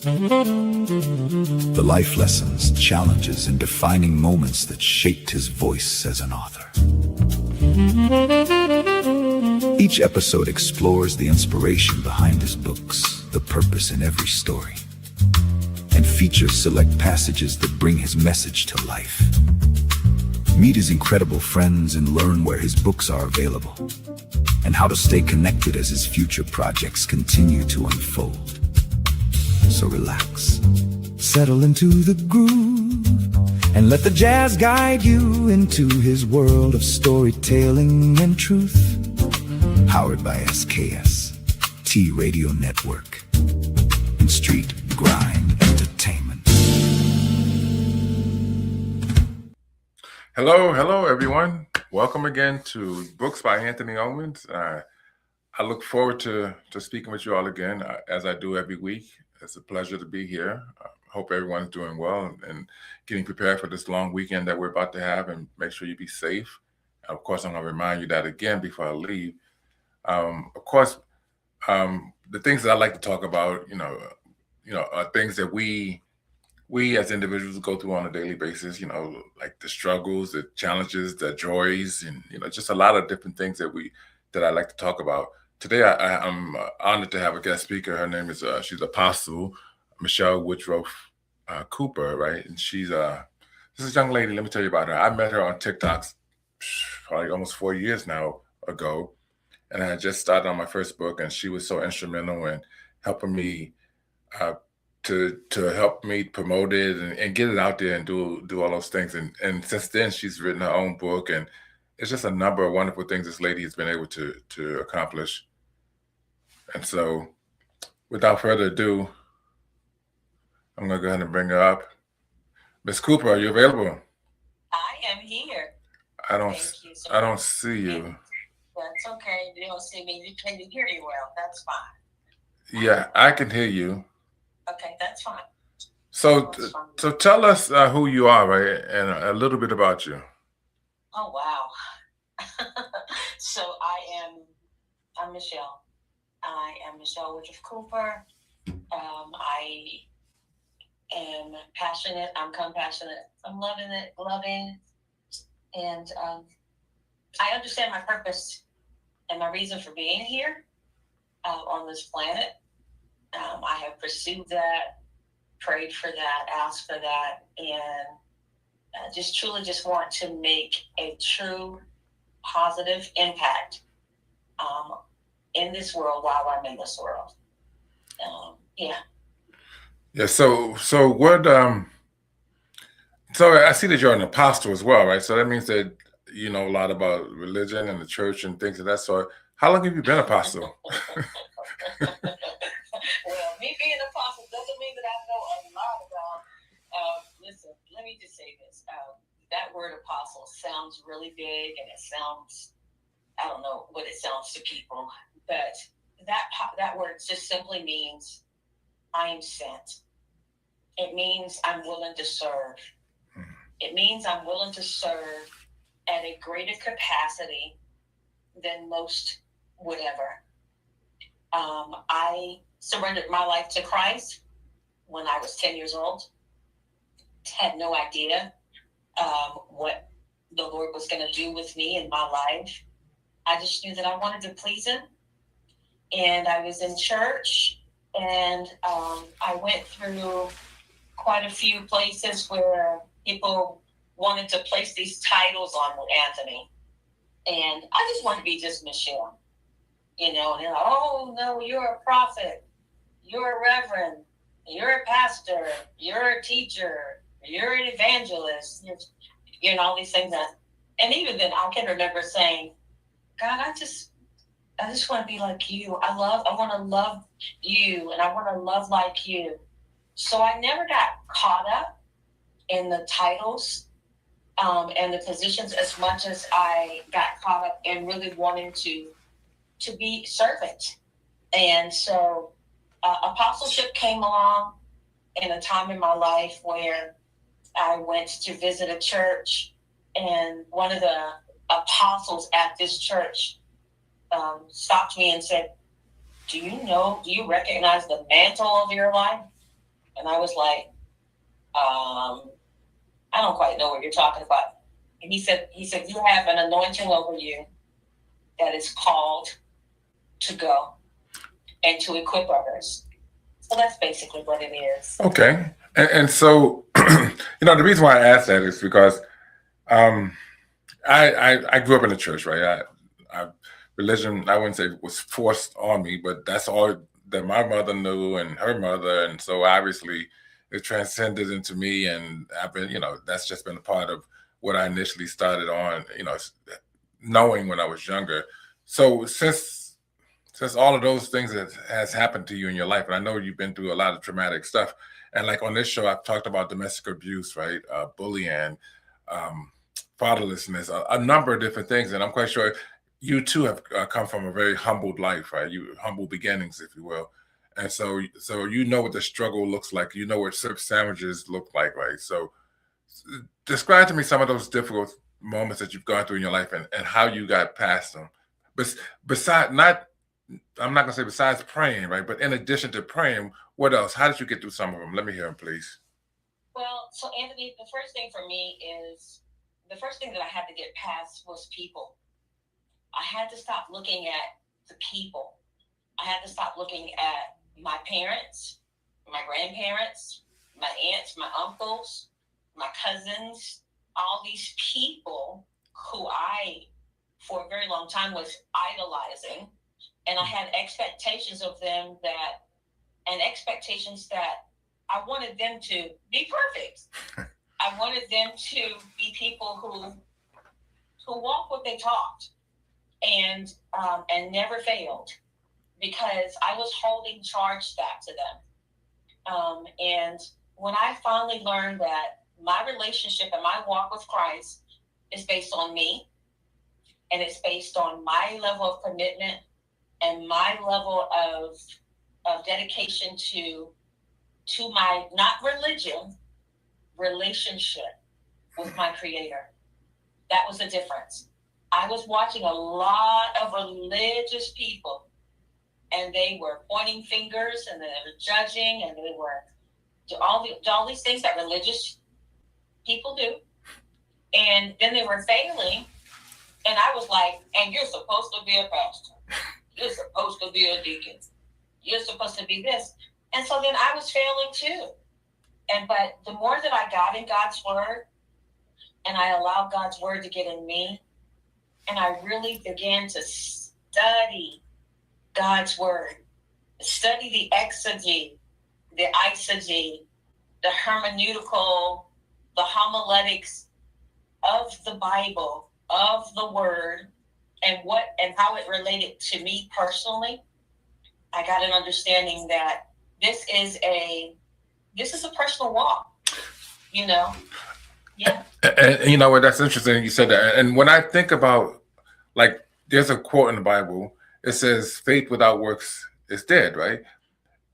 The life lessons, challenges, and defining moments that shaped his voice as an author. Each episode explores the inspiration behind his books, the purpose in every story, and features select passages that bring his message to life. Meet his incredible friends and learn where his books are available, and how to stay connected as his future projects continue to unfold. So relax, settle into the groove, and let the jazz guide you into his world of storytelling and truth. Powered by SKST Radio Network and Street Grind Entertainment. Hello everyone. Welcome again to Books by Anthony Owens. I look forward to speaking with you all again, as I do every week. It's a pleasure to be here. I hope everyone's doing well and getting prepared for this long weekend that we're about to have, and make sure you be safe. And of course, I'm going to remind you that again before I leave. The things that I like to talk about, are things that we as individuals go through on a daily basis, like the struggles, the challenges, the joys, and, just a lot of different things that I like to talk about. Today, I'm honored to have a guest speaker. Her name is, she's Apostle Michelle Woodruff-Cooper, right? And she's this young lady. Let me tell you about her. I met her on TikTok probably almost 4 years now ago. And I had just started on my first book, and she was so instrumental in helping me to help me promote it and get it out there and do all those things. And since then, she's written her own book, and it's just a number of wonderful things this lady has been able to accomplish. And so, without further ado, I'm going to go ahead and bring her up. Miss Cooper, are you available? I am here. I don't see you. That's okay. You don't see me. Can you hear me well? That's fine. Yeah, I can hear you. Okay, that's fine. So tell us who you are, right, and a little bit about you. Oh, wow. So I'm Michelle. I am Michelle Woodruff-Cooper. I am passionate. I'm compassionate. I'm loving, and I understand my purpose and my reason for being here on this planet. I have pursued that, prayed for that, asked for that, and just truly want to make a true positive impact in this world while I'm in this world. Yeah. So what? So I see that you're an apostle as well, right? So that means that you know a lot about religion and the church and things of that sort. How long have you been apostle? Well, me being an apostle doesn't mean that I know a lot about. Listen, let me just say this. That word apostle sounds really big, and it sounds, I don't know what it sounds to people, but that word just simply means I am sent. It means I'm willing to serve. It means I'm willing to serve at a greater capacity than most would ever. I surrendered my life to Christ when I was 10 years old. Had no idea what the Lord was going to do with me in my life. I just knew that I wanted to please Him. And I was in church, and I went through quite a few places where people wanted to place these titles on Anthony. And I just wanted to be just Michelle. And they're like, oh, no, you're a prophet. You're a reverend. You're a pastor. You're a teacher. You're an evangelist. You're all these things. And even then, I can remember saying, God, I just want to be like you. I want to love you, and I want to love like you. So I never got caught up in the titles and the positions as much as I got caught up in really wanting to be servant. And so apostleship came along in a time in my life where I went to visit a church, and one of the apostles at this church stopped me and said, do you recognize the mantle of your life? And I was like, I don't quite know what you're talking about. And he said, you have an anointing over you that is called to go and to equip others. So that's basically what it is. Okay. And so, the reason why I asked that is because I grew up in the church, right? Religion, I wouldn't say was forced on me, but that's all that my mother knew and her mother. And so obviously it transcended into me. And I've been, that's just been a part of what I initially started on, knowing when I was younger. So since all of those things that has happened to you in your life, and I know you've been through a lot of traumatic stuff. And like on this show, I've talked about domestic abuse, right? Bullying, fatherlessness, a number of different things. And I'm quite sure you too have come from a very humbled life, right? Humble beginnings, if you will. And so you know what the struggle looks like. You know what syrup sandwiches look like, right? So describe to me some of those difficult moments that you've gone through in your life and how you got past them. I'm not going to say besides praying, right? But in addition to praying, what else? How did you get through some of them? Let me hear them, please. Well, so Anthony, the first thing that I had to get past was people. I had to stop looking at the people. I had to stop looking at my parents, my grandparents, my aunts, my uncles, my cousins, all these people who I, for a very long time, was idolizing. And I had expectations of them and expectations that I wanted them to be perfect. I wanted them to be people who walk what they talked and never failed, because I was holding charge back to them. And when I finally learned that my relationship and my walk with Christ is based on me, and it's based on my level of commitment and my level of dedication to my, not religion, relationship with my Creator. That was the difference. I was watching a lot of religious people, and they were pointing fingers, and they were judging, and they were all these things that religious people do. And then they were failing, and I was like, and you're supposed to be a pastor. You're supposed to be a deacon. You're supposed to be this. And so then I was failing too. But the more that I got in God's word, and I allowed God's word to get in me, and I really began to study God's word, study the exegy, the eisegete, the hermeneutical, the homiletics of the Bible, of the word, and how it related to me personally. I got an understanding that this is a personal walk, Yeah. And you know what? That's interesting. You said that. And when I think about, like, there's a quote in the Bible. It says, "Faith without works is dead," right?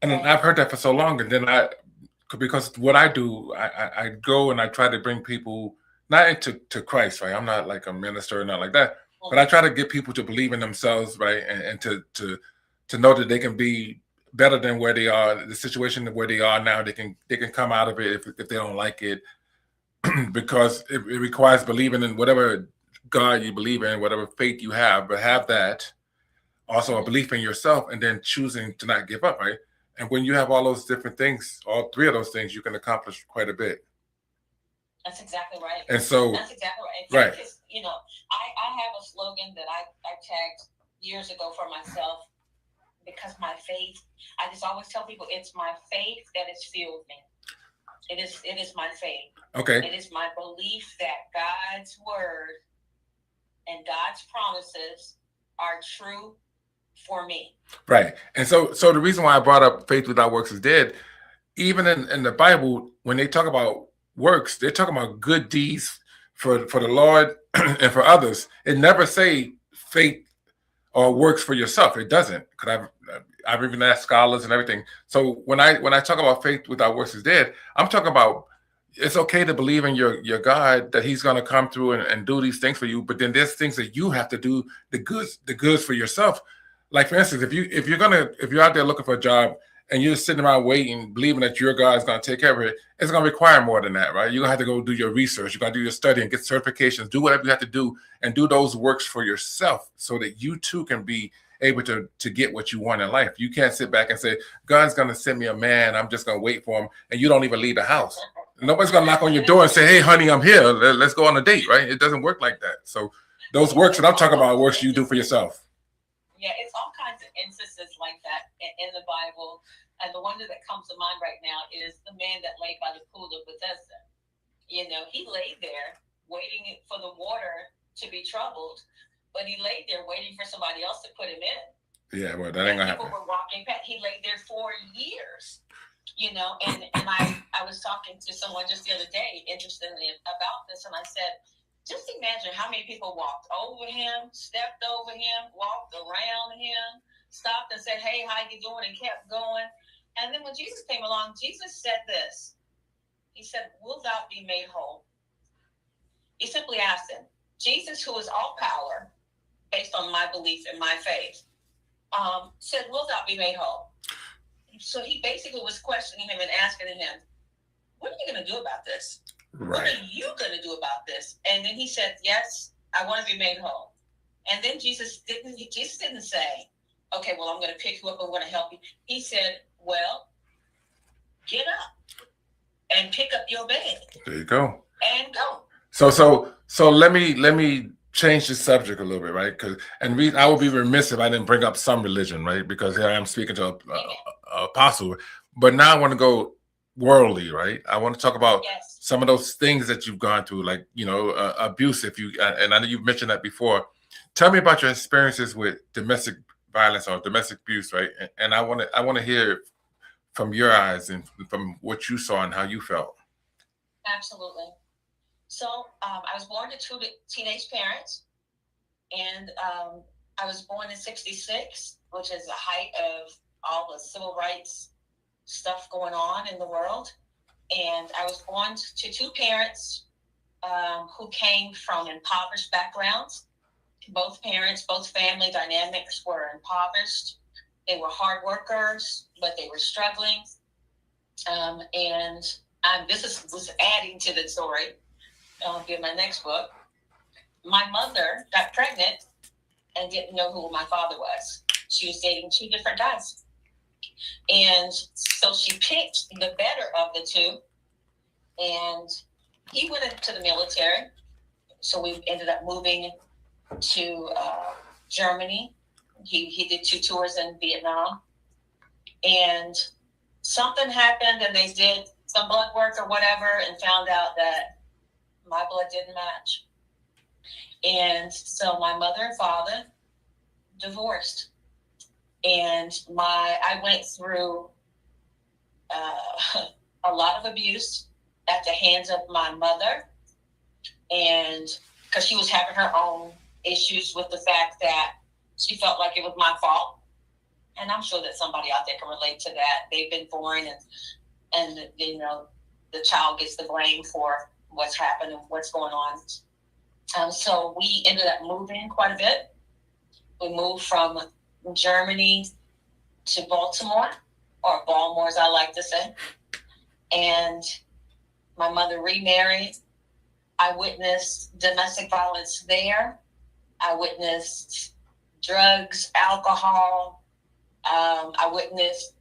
And I've heard that for so long. And then because what I do, I go and I try to bring people not into Christ, right? I'm not like a minister or not like that, but I try to get people to believe in themselves, right? And to know that they can be better than where they are, the situation where they are now. They can come out of it if they don't like it, because it requires believing in whatever God you believe in, whatever faith you have, but have that also a belief in yourself, and then choosing to not give up, right? And when you have all those different things, all three of those things, you can accomplish quite a bit. That's exactly right. And so that's exactly right. Because, I have a slogan that I tagged years ago for myself, because my faith, I just always tell people, it's my faith that has fueled me. It is my faith. Okay. It is my belief that God's word and God's promises are true for me. Right. And so the reason why I brought up faith without works is dead, even in the Bible, when they talk about works, they're talking about good deeds for the Lord and for others. It never say faith or works for yourself. It doesn't, because I've even asked scholars and everything. So when I talk about faith without works is dead, I'm talking about it's okay to believe in your God, that He's going to come through and do these things for you. But then there's things that you have to do, the goods for yourself. Like, for instance, if you're out there looking for a job and you're sitting around waiting, believing that your God is going to take care of it, it's going to require more than that, right? You're going to have to go do your research. You're going to do your study and get certifications, do whatever you have to do, and do those works for yourself so that you too can be able to get what you want in life. You can't sit back and say, God's going to send me a man, I'm just going to wait for him, and you don't even leave the house. Nobody's going to knock on your door and say, hey, honey, I'm here. Let's go on a date, right? It doesn't work like that. So those works that I'm talking about are works you do for yourself. Yeah, it's all kinds of instances like that in the Bible. And the one that comes to mind right now is the man that laid by the pool of Bethesda. You know, he laid there waiting for the water to be troubled, but he laid there waiting for somebody else to put him in. Yeah, well, that ain't gonna happen. People were walking past. He laid there for years, you know. And I was talking to someone just the other day, interestingly, about this, and I said, just imagine how many people walked over him, stepped over him, walked around him, stopped and said, hey, how you doing, and kept going. And then when Jesus came along, Jesus said this. He said, will thou be made whole? He simply asked him, Jesus, who is all power, based on my belief and my faith, said, will thou be made whole? So he basically was questioning him and asking him, what are you going to do about this? Right. What are you going to do about this? And then he said, yes, I want to be made whole. And then Jesus didn't say, okay, well, I'm going to pick you up. I'm going to help you. He said, well, get up and pick up your bed. There you go. And go. So let me change the subject a little bit, right? I would be remiss if I didn't bring up some religion, right? Because here I am speaking to an apostle. But now I want to go worldly, right? I want to talk about some of those things that you've gone through, like, you know, abuse. And I know you've mentioned that before. Tell me about your experiences with domestic violence or domestic abuse, right? And I want to hear from your eyes and from what you saw and how you felt. Absolutely. So I was born to two teenage parents, and I was born in '66, which is the height of all the civil rights stuff going on in the world. And I was born to two parents who came from impoverished backgrounds. Both parents, both family dynamics were impoverished. They were hard workers, but they were struggling. And this was adding to the story. I'll get my next book. My mother got pregnant and didn't know who my father was. She was dating two different guys. And so she picked the better of the two. And he went into the military. So we ended up moving to Germany. He did 2 tours in Vietnam. And something happened, and they did some blood work or whatever and found out that my blood didn't match. And so my mother and father divorced. And I went through a lot of abuse at the hands of my mother, and because she was having her own issues with the fact that she felt like it was my fault. And I'm sure that somebody out there can relate to that. They've been born, and you know, the child gets the blame for what's happened and what's going on. So we ended up moving quite a bit. We moved from Germany to Baltimore, or Baltimore as I like to say. And my mother remarried. I witnessed domestic violence there. I witnessed drugs, alcohol. I witnessed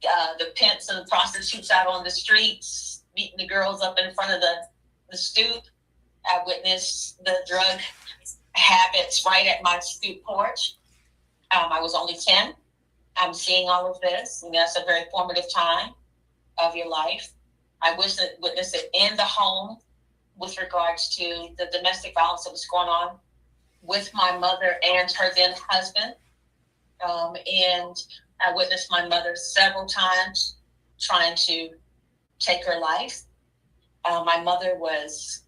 the pimps and the prostitutes out on the streets, beating the girls up in front of the stoop. I witnessed the drug habits right at my stoop porch. I was only 10. I'm seeing all of this, and that's a very formative time of your life. I witnessed it in the home with regards to the domestic violence that was going on with my mother and her then husband. And I witnessed my mother several times trying to take her life. My mother was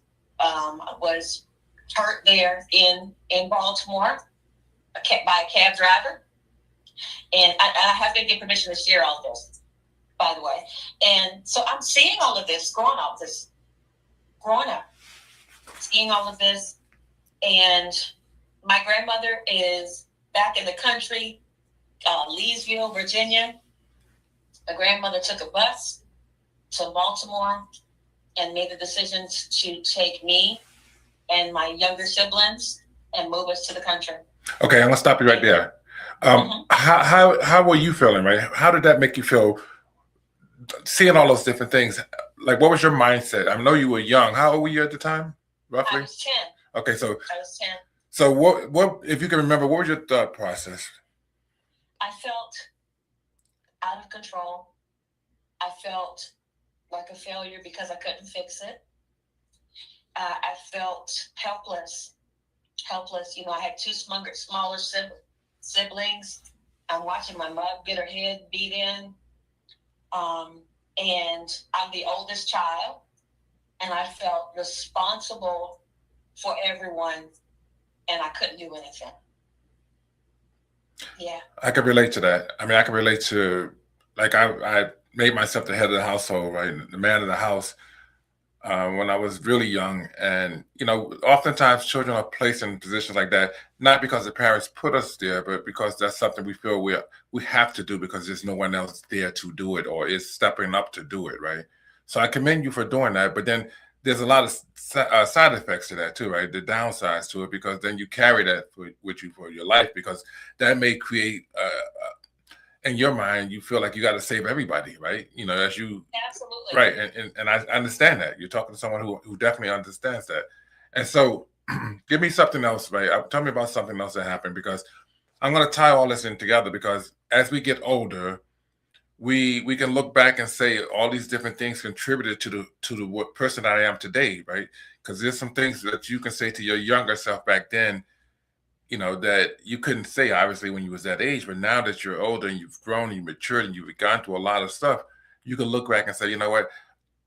hurt there in Baltimore by a cab driver. And I have to get permission to share all this, by the way. And so I'm seeing all of this, growing up, seeing all of this. And my grandmother is back in the country, Leesville, Virginia. My grandmother took a bus to Baltimore and made the decision to take me and my younger siblings and move us to the country. Okay, I'm gonna stop you right there. How were you feeling, right? How did that make you feel, seeing all those different things? Like, what was your mindset? I know you were young. How old were you at the time, roughly? I was 10. Okay, so I was 10. so what if you can remember, what was your thought process? I felt out of control. I felt like a failure because I couldn't fix it. I felt helpless. You know, I had two smaller siblings. I'm watching my mom get her head beat in. And I'm the oldest child. And I felt responsible for everyone. And I couldn't do anything. Yeah. I could relate to that. I mean, I can relate to, like, I made myself the head of the household, right? The man of the house. When I was really young. And, you know, oftentimes children are placed in positions like that, not because the parents put us there, but because that's something we feel we have to do because there's no one else there to do it or is stepping up to do it, right? So I commend you for doing that. But then there's a lot of side effects to that too, right? The downsides to it, because then you carry that with you for your life, because that may create in your mind, you feel like you got to save everybody, right? You know, as you, Absolutely. right. And I understand that. You're talking to someone who definitely understands that. And so give me something else, right? Tell me about something else that happened, because I'm going to tie all this in together, because as we get older, we can look back and say all these different things contributed to the person that I am today, right? Because there's some things that you can say to your younger self back then, you know, that you couldn't say obviously when you was that age, but now that you're older and you've grown and you've matured and you've gone through a lot of stuff, you can look back and say, you know what,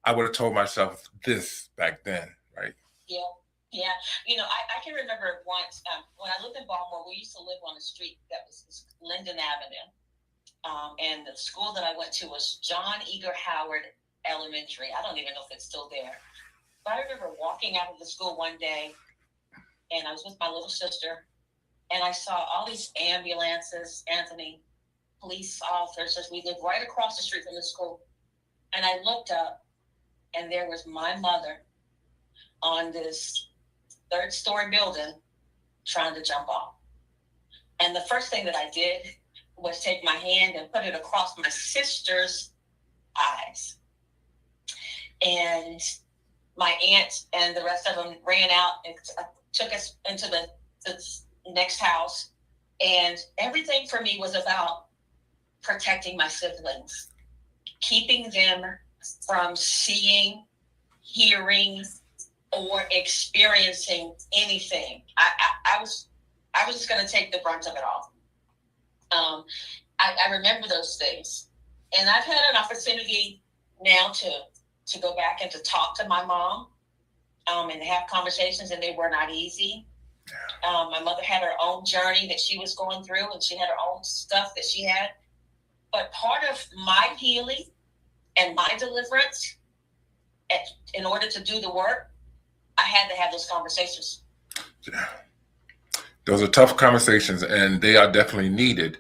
I would have told myself this back then, right? Yeah. Yeah. You know, I can remember once when I lived in Baltimore, we used to live on a street that was Linden Avenue. And the school that I went to was John Eager Howard Elementary. I don't even know if it's still there. But I remember walking out of the school one day, and I was with my little sister, and I saw all these ambulances, Anthony, police officers. We lived right across the street from the school. And I looked up, and there was my mother on this third-story building trying to jump off. And the first thing that I did was take my hand and put it across my sister's eyes. And my aunt and the rest of them ran out and took us into the next house. And everything for me was about protecting my siblings, keeping them from seeing, hearing, or experiencing anything. I was just going to take the brunt of it all. I remember those things, and I've had an opportunity now to go back and to talk to my mom, and have conversations, and they were not easy. My mother had her own journey that she was going through, and she had her own stuff that she had. But part of my healing and my deliverance, in order to do the work, I had to have those conversations. Yeah. Those are tough conversations, and they are definitely needed.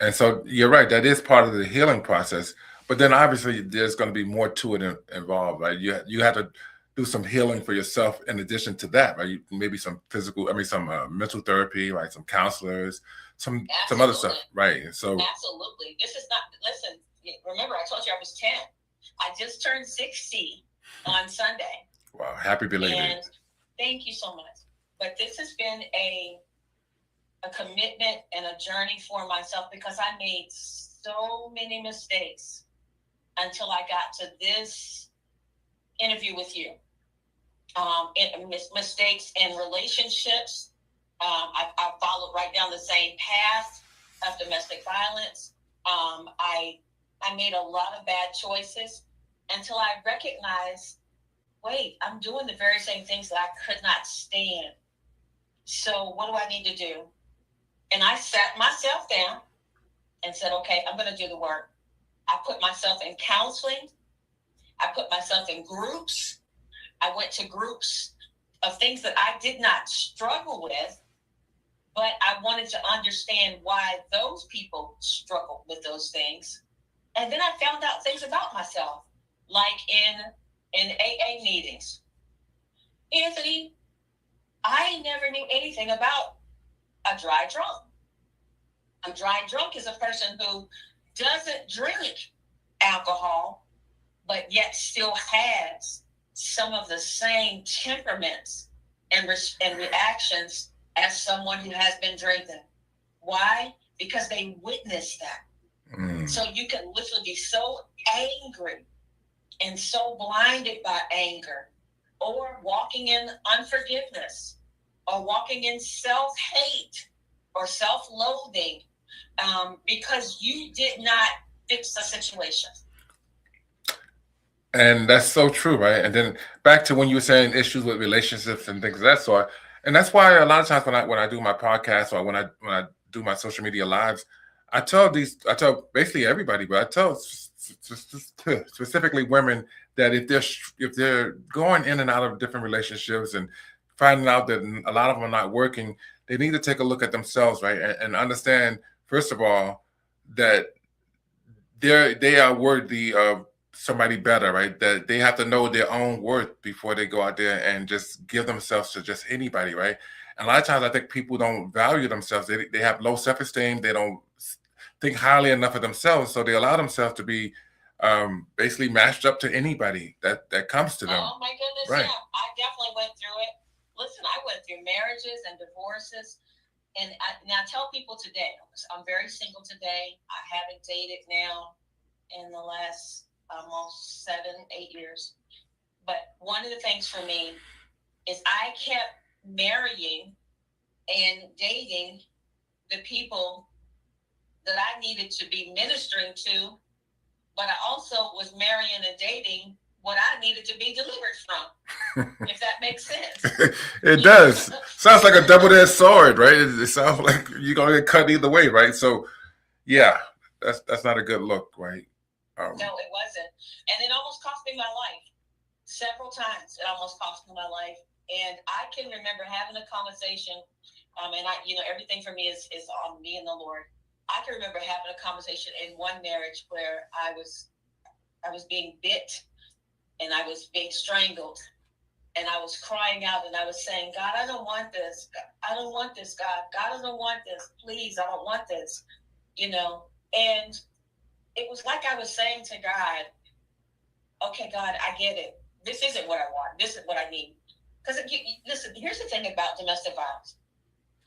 And so you're right, that is part of the healing process. But then obviously there's going to be more to it involved, right? You have to do some healing for yourself in addition to that, right? Maybe some some mental therapy, right? Some counselors, some other stuff, right? And so absolutely, this is not. Listen, remember I told you I was 10. I just turned 60 on Sunday. Wow, happy belated! And thank you so much. But this has been a commitment and a journey for myself, because I made so many mistakes until I got to this interview with you. Mistakes in relationships. I followed right down the same path of domestic violence. I made a lot of bad choices until I recognized, wait, I'm doing the very same things that I could not stand. So what do I need to do? And I sat myself down and said, okay, I'm going to do the work. I put myself in counseling. I put myself in groups. I went to groups of things that I did not struggle with, but I wanted to understand why those people struggled with those things. And then I found out things about myself, like in AA meetings. Anthony, I never knew anything about a dry drunk. A dry drunk is a person who doesn't drink alcohol, but yet still has some of the same temperaments and reactions as someone who has been drinking. Why? Because they witnessed that. So you can literally be so angry and so blinded by anger, or walking in unforgiveness, or walking in self-hate or self-loathing, because you did not fix the situation. And that's so true, right? And then back to when you were saying issues with relationships and things of that sort. And that's why a lot of times when I do my podcast, or when I do my social media lives, I tell basically everybody, but I tell specifically women that if they're going in and out of different relationships and finding out that a lot of them are not working, they need to take a look at themselves, right? And understand, first of all, that they are worthy of somebody better, right? That they have to know their own worth before they go out there and just give themselves to just anybody, right? And a lot of times I think people don't value themselves. They have low self-esteem. They don't think highly enough of themselves. So they allow themselves to be basically matched up to anybody that comes to them. Oh my goodness, right. Yeah. I definitely went through it. Listen, I went through marriages and divorces. And I tell people today, I'm very single today. I haven't dated now in the last almost 7-8 years. But one of the things for me is I kept marrying and dating the people that I needed to be ministering to, but I also was marrying and dating what I needed to be delivered from, if that makes sense. It does. Sounds like a double-edged sword, right? It sounds like you're going to get cut either way, right? So, yeah, that's not a good look, right? No, it wasn't. And it almost cost me my life. Several times it almost cost me my life. And I can remember having a conversation, and everything for me is on me and the Lord. I can remember having a conversation in one marriage where I was being bit and I was being strangled, and I was crying out and I was saying, God, I don't want this. I don't want this, God. God, I don't want this. Please, I don't want this. And it was like I was saying to God, okay, God, I get it. This isn't what I want. This is what I need. Because listen, here's the thing about domestic violence,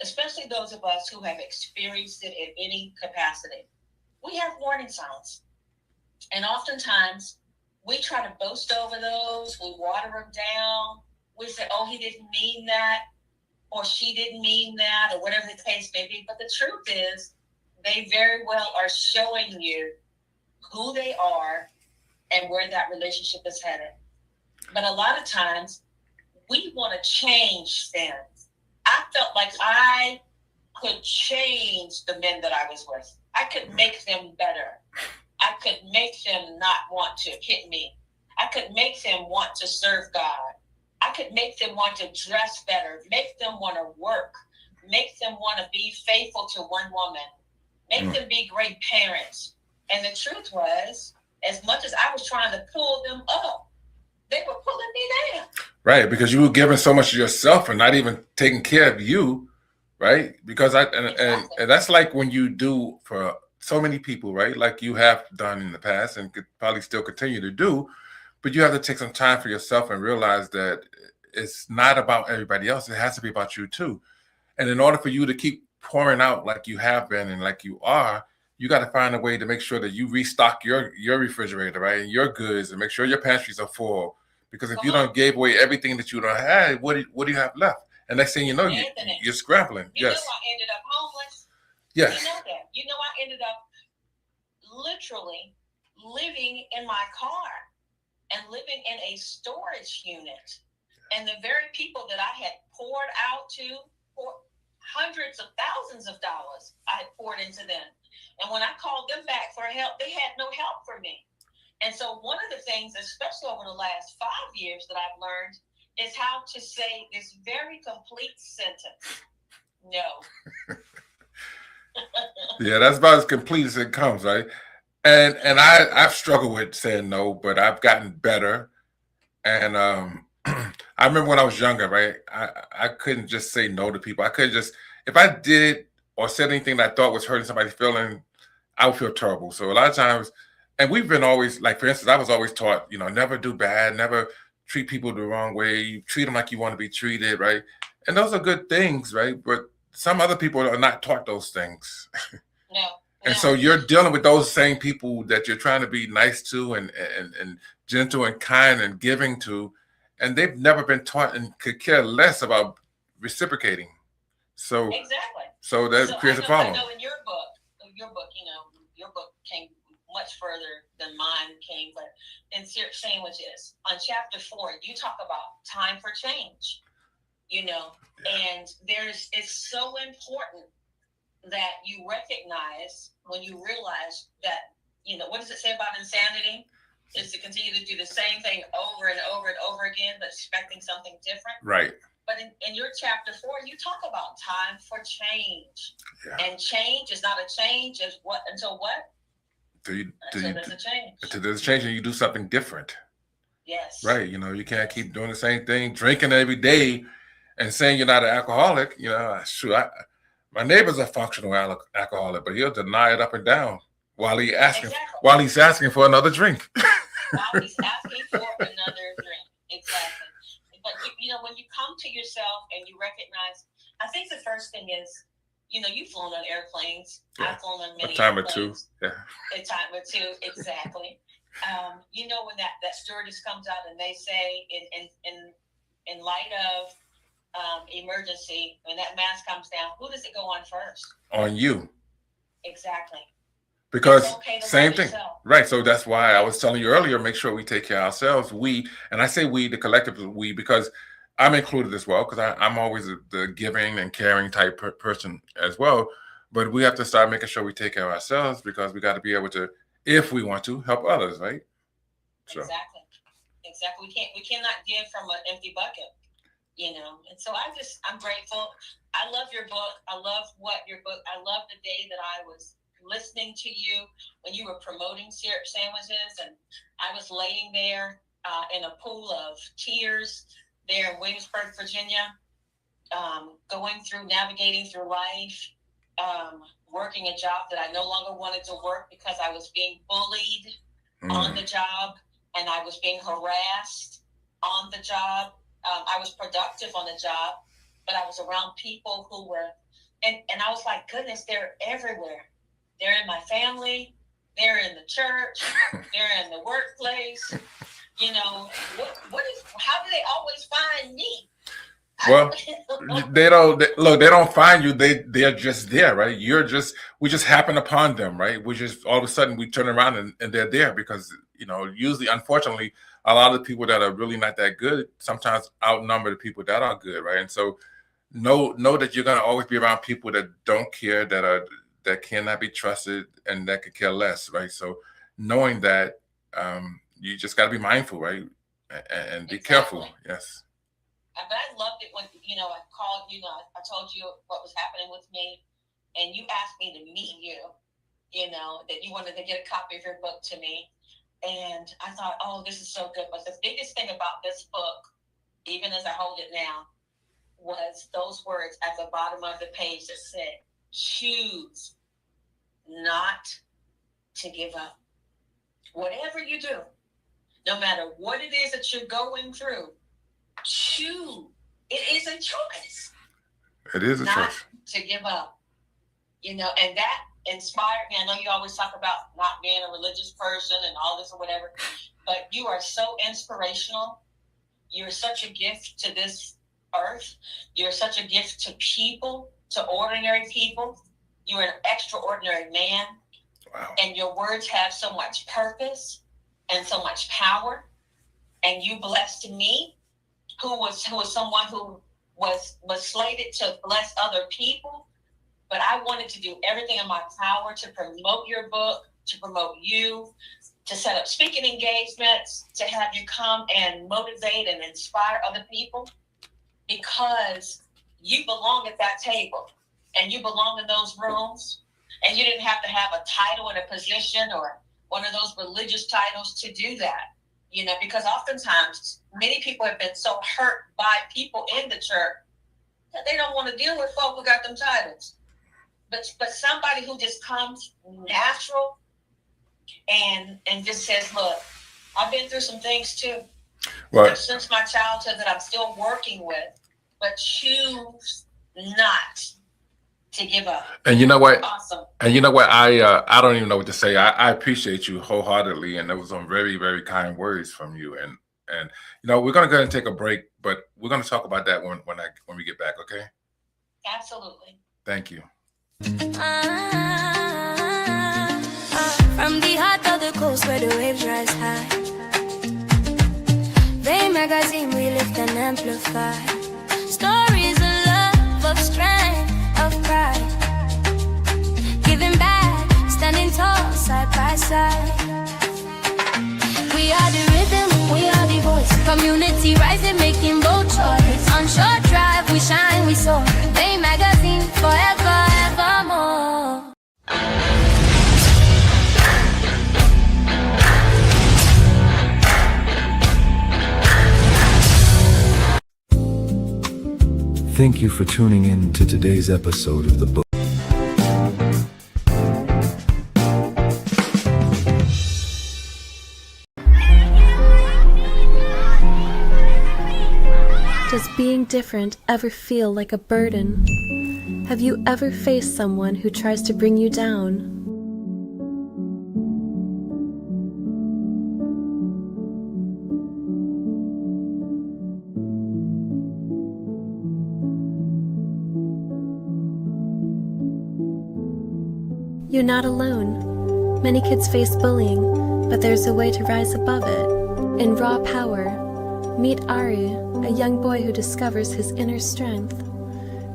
especially those of us who have experienced it in any capacity. We have warning signs. And oftentimes, we try to boast over those. We water them down. We say, oh, he didn't mean that, or she didn't mean that, or whatever the case may be. But the truth is, they very well are showing you who they are and where that relationship is headed. But a lot of times, we want to change things. I felt like I could change the men that I was with. I could make them better. I could make them not want to hit me. I could make them want to serve God. I could make them want to dress better, make them want to work, make them want to be faithful to one woman, make them be great parents. And the truth was, as much as I was trying to pull them up, they were pulling me down. Right, because you were giving so much of yourself and not even taking care of you, right? Because and that's like when you do for so many people, right? Like you have done in the past and could probably still continue to do, but you have to take some time for yourself and realize that it's not about everybody else. It has to be about you too. And in order for you to keep pouring out like you have been and like you are, you got to find a way to make sure that you restock your refrigerator, right? And your goods, and make sure your pantries are full. Because if you don't give away everything that you don't have, what do you have left? And next thing you know, you're scrambling. You know I ended up homeless. Yes. You know that. You know I ended up literally living in my car and living in a storage unit. And the very people that I had poured out to for hundreds of thousands of dollars, I had poured into them. And when I called them back for help, they had no help for me. And so one of the things, especially over the last 5 years, that I've learned is how to say this very complete sentence. No. Yeah, that's about as complete as it comes, right? And I've struggled with saying no, but I've gotten better. And I remember when I was younger, right? I couldn't just say no to people. I couldn't just, if I did or said anything that I thought was hurting somebody's feeling, I would feel terrible. So a lot of times, and we've been always, like, for instance, I was always taught, never do bad, never treat people the wrong way. You treat them like you want to be treated, right? And those are good things, right? But some other people are not taught those things. No. And so you're dealing with those same people that you're trying to be nice to and gentle and kind and giving to, and they've never been taught and could care less about reciprocating. So exactly. So that creates a problem. I know in your book, your book came much further than mine came, but in Sandwiches, on chapter 4, you talk about time for change, and it's so important that you recognize when you realize that, what does it say about insanity? Is to continue to do the same thing over and over and over again, but expecting something different. Right. But in your chapter 4, you talk about time for change. Yeah. And change is not a change until what? Until there's a change. Until there's a change and you do something different. Yes. Right. You can't keep doing the same thing, drinking every day and saying you're not an alcoholic. My neighbor's a functional alcoholic, but he'll deny it up and down while he's asking for another drink. While he's asking for another drink. Exactly. But when you come to yourself and you recognize, I think the first thing is, you've flown on airplanes. Yeah. I've flown on many a time airplanes. Or two. Yeah. A time or two, exactly. When that stewardess comes out and they say in light of emergency, when that mask comes down, who does it go on first? On you. Exactly. Because same thing. Right. So that's why I was telling you earlier, make sure we take care of ourselves. And I say we, the collective we, because I'm included as well, because I'm always the giving and caring type person as well. But we have to start making sure we take care of ourselves, because we got to be able to, if we want to, help others, right? So. Exactly. We cannot give from an empty bucket. And so I'm grateful. I love your book. I love I love the day that I was listening to you when you were promoting syrup sandwiches, and I was laying there in a pool of tears there in Williamsburg, Virginia, navigating through life, working a job that I no longer wanted to work because I was being bullied on the job, and I was being harassed on the job. I was productive on the job, but I was around people who were, and I was like, goodness, they're everywhere. They're in my family. They're in the church. They're in the workplace. How do they always find me? Well, they don't find you. They're just there, right? We just happen upon them, right? We just, all of a sudden we turn around and they're there because, usually, unfortunately, a lot of the people that are really not that good sometimes outnumber the people that are good, right? And so know that you're going to always be around people that don't care, that cannot be trusted, and that could care less, right? So knowing that, you just got to be mindful, right? And be careful. Yes. But I loved it when, I called, I told you what was happening with me, and you asked me to meet you, that you wanted to get a copy of your book to me. And I thought, oh, this is so good. But the biggest thing about this book, even as I hold it now, was those words at the bottom of the page that said, choose not to give up. Whatever you do, no matter what it is that you're going through, choose. It is a choice. It is a choice. Not to give up. And that inspired me. I know you always talk about not being a religious person and all this or whatever, but you are so inspirational. You're such a gift to this earth. You're such a gift to people, to ordinary people. You're an extraordinary man. Wow. And your words have so much purpose and so much power. And you blessed me, who was someone who was slated to bless other people. But I wanted to do everything in my power to promote your book, to promote you, to set up speaking engagements, to have you come and motivate and inspire other people, because you belong at that table and you belong in those rooms, and you didn't have to have a title and a position or one of those religious titles to do that, because oftentimes many people have been so hurt by people in the church that they don't want to deal with folk who got them titles. But somebody who just comes natural and just says, look, I've been through some things too. Well, since my childhood that I'm still working with, but choose not to give up. and you know what? Awesome. And you know what? I don't even know what to say. I appreciate you wholeheartedly, and there was some very, very kind words from you. And we're gonna go ahead and take a break, but we're gonna talk about that when we get back. Okay? Absolutely. Thank you. From the heart of the coast where the waves rise high, Bay magazine we lift and amplify. Stories of love, of strength, of pride. Giving back, standing tall, side by side. We are the rhythm, we are the voice. Community rising, making bold choice. On short drive, we shine, we soar. Bay magazine, forever, evermore. Thank you for tuning in to today's episode of the book. Does being different ever feel like a burden? Have you ever faced someone who tries to bring you down? You're not alone. Many kids face bullying, but there's a way to rise above it. In Raw Power, meet Ari, a young boy who discovers his inner strength.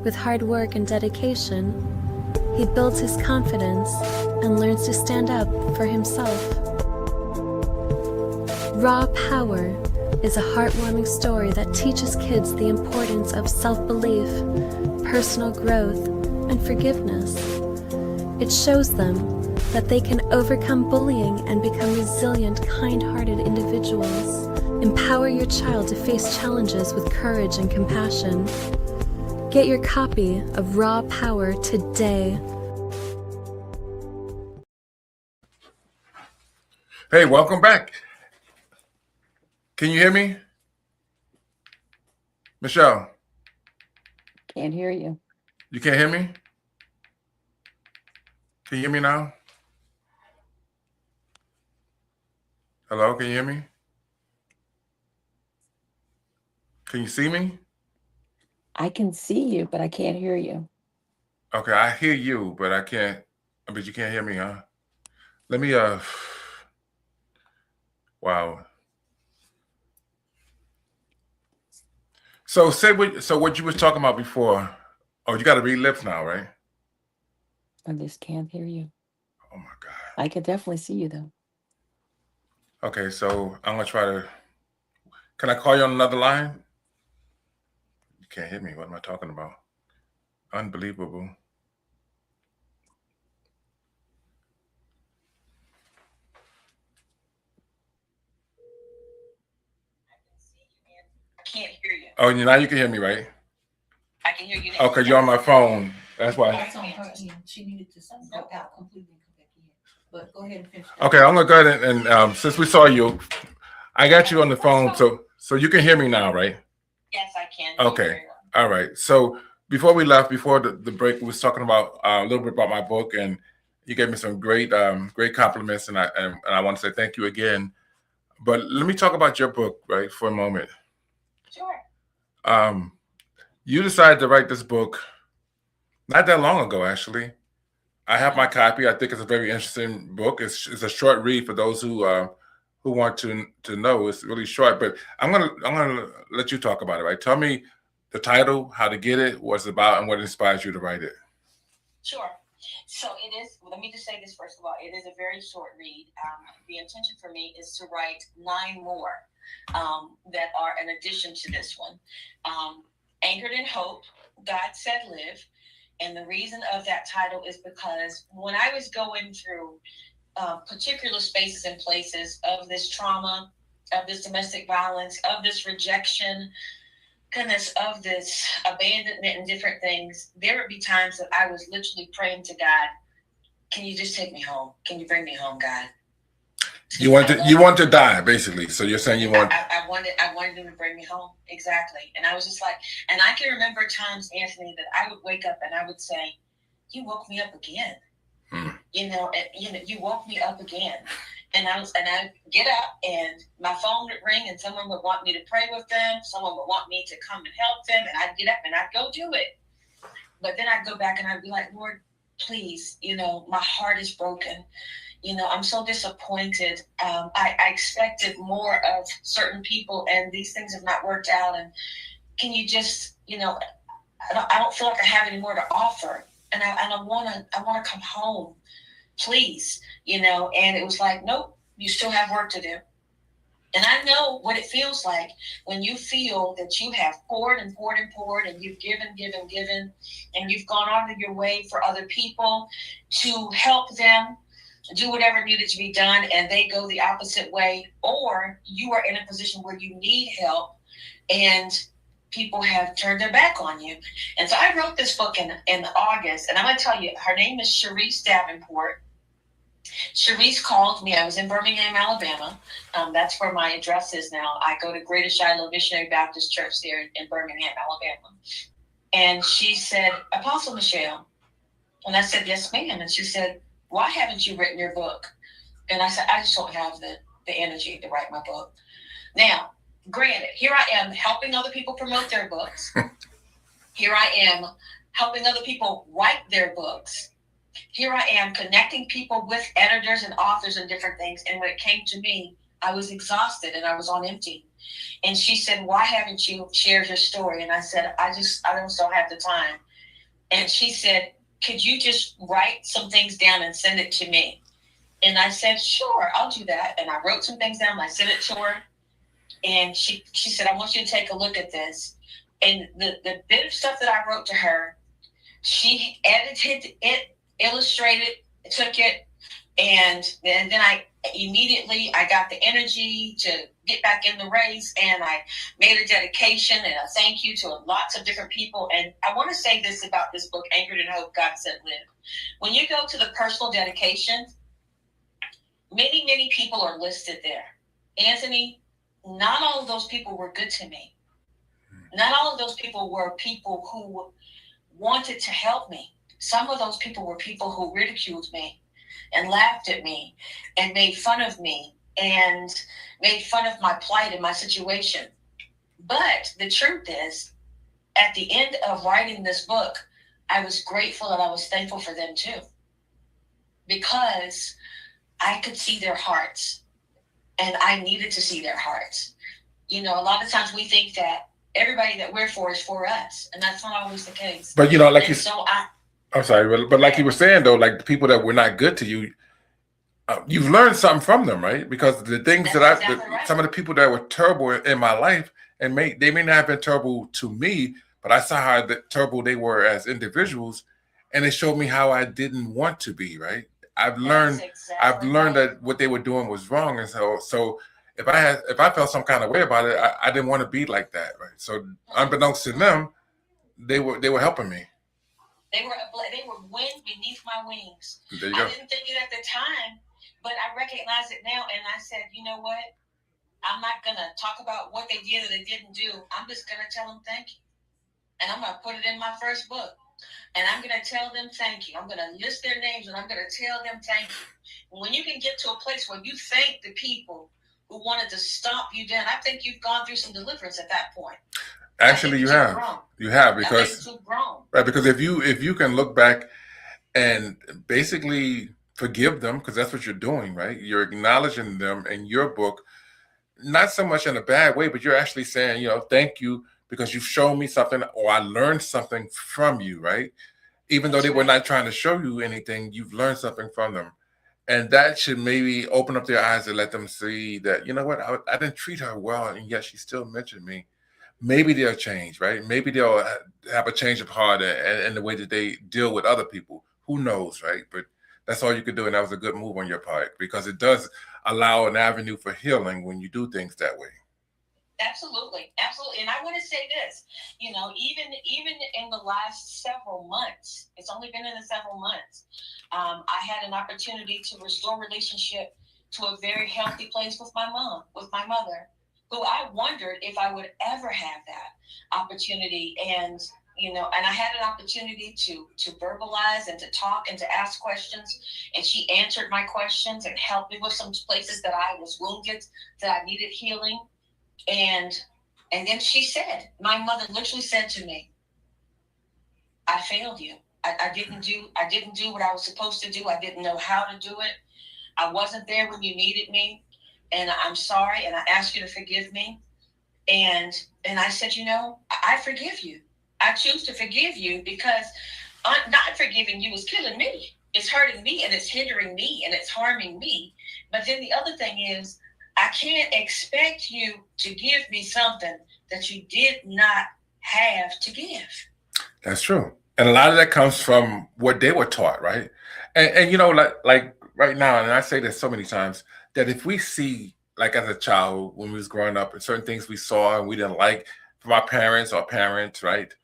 With hard work and dedication, he builds his confidence and learns to stand up for himself. Raw Power is a heartwarming story that teaches kids the importance of self-belief, personal growth, and forgiveness. It shows them that they can overcome bullying and become resilient, kind-hearted individuals. Empower your child to face challenges with courage and compassion. Get your copy of Raw Power today. Hey, welcome back. Can you hear me? Michelle? Can't hear you. You can't hear me? Can you hear me now? Hello, can you hear me? Can you see me? I can see you, but I can't hear you. Okay, I hear you, but I can't, but you can't hear me, huh? Let me, wow. So what you was talking about before. Oh, you got to read lips now, right? I just can't hear you. Oh my God. I can definitely see you though. Okay, so I'm gonna try to, can I call you on another line? You can't hear me. What am I talking about? Unbelievable. I can't hear you. Oh, now you can hear me, right? I can hear you now. Okay, you're on my phone. That's why. That's on her end. She needed to go out completely and come back in. But go ahead and finish. Okay, I'm gonna go ahead and since we saw you, I got you on the phone, so you can hear me now, right? Yes, I can. Okay, all right. So before we left, before the break, we was talking about a little bit about my book, and you gave me some great compliments, and I want to say thank you again. But let me talk about your book, right, for a moment. Sure. You decided to write this book not that long ago, actually. I have my copy. I think it's a very interesting book. It's a short read for those who want to know. It's really short, but I'm gonna let you talk about it. Right? Tell me the title, how to get it, what it's about, and what inspires you to write it. Sure. So it is. Let me just say this first of all. It is a very short read. The intention for me is to write 9 more that are an addition to this one. Anchored in Hope, God Said Live. And the reason of that title is because when I was going through particular spaces and places of this trauma, of this domestic violence, of this rejection, goodness, of this abandonment and different things, there would be times that I was literally praying to God, can you just take me home? Can you bring me home, God? You want to die, basically. So you're saying you want. I wanted him to bring me home. Exactly. And I was just like, and I can remember times, Anthony, that I would wake up and I would say, you woke me up again. You woke me up again. And I get up and my phone would ring and someone would want me to pray with them. Someone would want me to come and help them. And I'd get up and I'd go do it. But then I'd go back and I'd be like, Lord, please, my heart is broken. I'm so disappointed. I expected more of certain people and these things have not worked out. And can you just, I don't feel like I have any more to offer. And I want to come home, please, and it was like, nope, you still have work to do. And I know what it feels like when you feel that you have poured and poured and poured and you've given, and you've gone out of your way for other people to help them do whatever needed to be done, and they go the opposite way, or you are in a position where you need help and people have turned their back on you. And so I wrote this book in August, and I'm going to tell you, her name is Sharice Davenport. Sharice called me. I was in Birmingham, Alabama. That's where my address is now. I go to Greater Shiloh Missionary Baptist Church there in Birmingham, Alabama. And she said, Apostle Michelle. And I said, yes, ma'am. And she said, why haven't you written your book? And I said, I just don't have the energy to write my book. Now, granted, here I am helping other people promote their books. Here I am helping other people write their books. Here I am connecting people with editors and authors and different things. And when it came to me, I was exhausted and I was on empty. And she said, why haven't you shared your story? And I said, I just don't have the time. And she said, could you just write some things down and send it to me? And I said, sure, I'll do that. And I wrote some things down and I sent it to her. And she said, I want you to take a look at this. And the bit of stuff that I wrote to her, she edited it, illustrated, took it, and then I got the energy to get back in the race, and I made a dedication and a thank you to lots of different people. And I want to say this about this book, Anchored in Hope, God Said Live. When you go to the personal dedication, many, many people are listed there. Anthony, not all of those people were good to me. Not all of those people were people who wanted to help me. Some of those people were people who ridiculed me and laughed at me and made fun of me and made fun of my plight and my situation. But the truth is, at the end of writing this book, I was grateful and I was thankful for them too, because I could see their hearts and I needed to see their hearts. A lot of times we think that everybody that we're for is for us, and that's not always the case. But like and so I'm sorry, but like you were saying though, like the people that were not good to you, you've learned something from them, right? Because the things that's exactly right. Some of the people that were terrible in my life, and they may not have been terrible to me, but I saw how terrible they were as individuals, and it showed me how I didn't want to be, right? I've learned that what they were doing was wrong, and so if I felt some kind of way about it, I didn't want to be like that, right? So unbeknownst to them, they were helping me. They were wind beneath my wings. There you go. I didn't think it at the time, but I recognize it now, and I said, you know what? I'm not gonna talk about what they did or they didn't do. I'm just gonna tell them thank you, and I'm gonna put it in my first book. And I'm going to tell them thank you. I'm going to list their names and I'm going to tell them thank you. And when you can get to a place where you thank the people who wanted to stop you down, I think you've gone through some deliverance at that point. Actually, you have. You have, because right, because if you can look back and basically forgive them, because that's what you're doing, right? You're acknowledging them in your book, not so much in a bad way, but you're actually saying, thank you, because you've shown me something, or I learned something from you, right? Even though they were not trying to show you anything, you've learned something from them. And that should maybe open up their eyes and let them see that, you know what, I didn't treat her well, and yet she still mentioned me. Maybe they'll change, right? Maybe they'll have a change of heart and the way that they deal with other people. Who knows, right? But That's all you could do. And that was a good move on your part, because it does allow an avenue for healing when you do things that way. Absolutely. Absolutely. And I want to say this, even in the last several months, it's only been in the several months, I had an opportunity to restore relationship to a very healthy place with my mother, who I wondered if I would ever have that opportunity. And I had an opportunity to verbalize and to talk and to ask questions. And she answered my questions and helped me with some places that I was wounded, that I needed healing. And then she said, my mother literally said to me, I failed you. I didn't do what I was supposed to do. I didn't know how to do it. I wasn't there when you needed me. And I'm sorry. And I ask you to forgive me. And I said, I forgive you. I choose to forgive you, because not forgiving you is killing me. It's hurting me, and it's hindering me, and it's harming me. But then the other thing is, I can't expect you to give me something that you did not have to give. That's true. And a lot of that comes from what they were taught, right? And like right now, and I say this so many times, that if we see, like as a child, when we was growing up, and certain things we saw and we didn't like from our parents, right?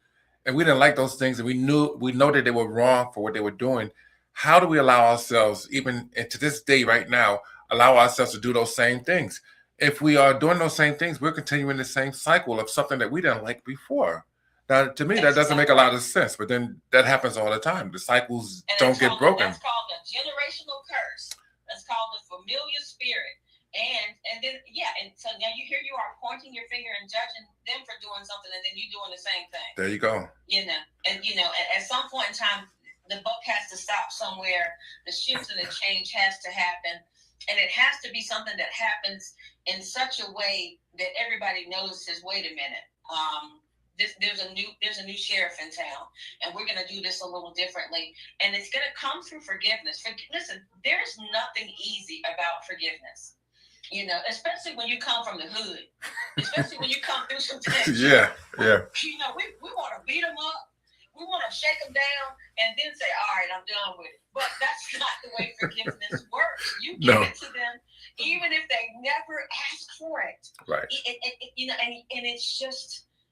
And we didn't like those things, and we know that they were wrong for what they were doing. How do we allow ourselves, even to this day right now, allow ourselves to do those same things? If we are doing those same things, we're continuing the same cycle of something that we didn't like before. Now, to me, that doesn't make a lot of sense, but then that happens all the time. The cycles don't get broken. That's called a generational curse. That's called the familiar spirit. And then, and so now here you are pointing your finger and judging them for doing something, and then you doing the same thing. There you go. At some point in time, the buck has to stop somewhere. The shift and the change has to happen. And it has to be something that happens in such a way that everybody notices, wait a minute, there's a new sheriff in town, and we're going to do this a little differently. And it's going to come through forgiveness. Listen, there's nothing easy about forgiveness, especially when you come from the hood, especially when you come through some things. Yeah. We want to beat them up. We want to shake them down and then say, all right, I'm done with it. But that's not the way forgiveness works. You give it to them even if they never ask for it. Right. And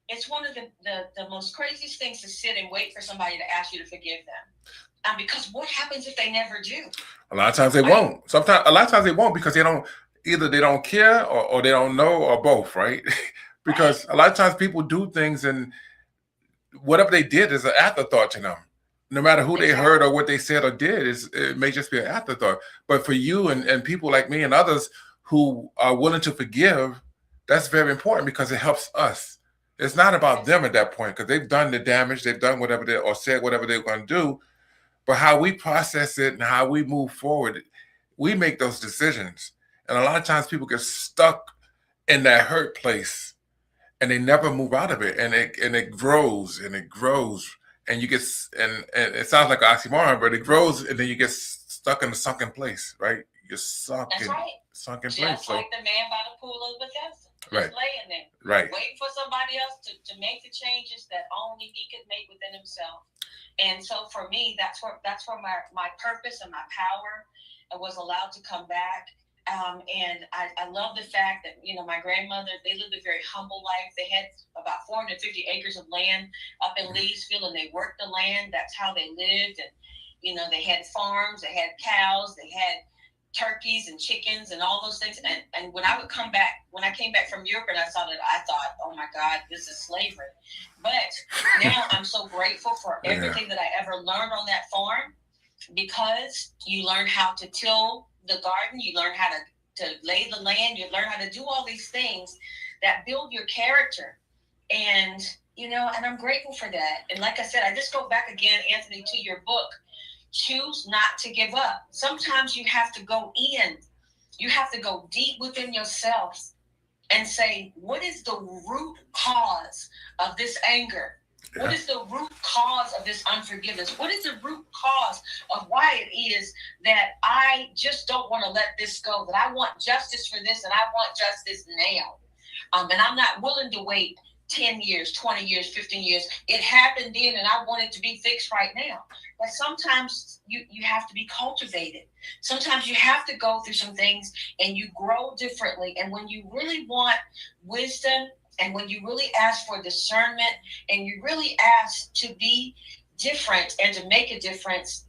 it's one of the most craziest things to sit and wait for somebody to ask you to forgive them. Because what happens if they never do? A lot of times they won't. A lot of times they won't, because they don't care, or they don't know, or both, right? Because a lot of times people do things, and whatever they did is an afterthought to them. No matter who they heard or what they said or did, it may just be an afterthought. But for you and people like me and others who are willing to forgive, that's very important, because it helps us. It's not about them at that point, because they've done the damage, they've done whatever or said whatever they're going to do. But how we process it and how we move forward, we make those decisions. And a lot of times people get stuck in that hurt place, and they never move out of it, and it grows and it grows, and you get and it sounds like an oxymoron, but it grows, and then you get stuck in a sunken place, right? You're sunk in place. Just like the man by the pool of Bethesda, just laying there, waiting for somebody else to make the changes that only he could make within himself. And so for me, that's where my purpose and my power was allowed to come back. And I love the fact that, my grandmother, they lived a very humble life. They had about 450 acres of land up in Leesville, and they worked the land. That's how they lived. And, they had farms, they had cows, they had turkeys and chickens and all those things. And when I came back from Europe, and I saw that, I thought, oh my God, this is slavery. But now I'm so grateful for everything that I ever learned on that farm, because you learn how to till the garden, you learn how to lay the land, you learn how to do all these things that build your character. And, and I'm grateful for that. And like I said, I just go back again, Anthony, to your book, Choose Not to Give Up. Sometimes you have to go in, you have to go deep within yourself and say, what is the root cause of this anger? What is the root cause of this unforgiveness? What is the root cause of why it is that I just don't want to let this go, that I want justice for this, and I want justice now? And I'm not willing to wait 10 years, 20 years, 15 years. It happened then and I want it to be fixed right now. But sometimes you have to be cultivated. Sometimes you have to go through some things and you grow differently. And when you really want wisdom and when you really ask for discernment and you really ask to be different and to make a difference,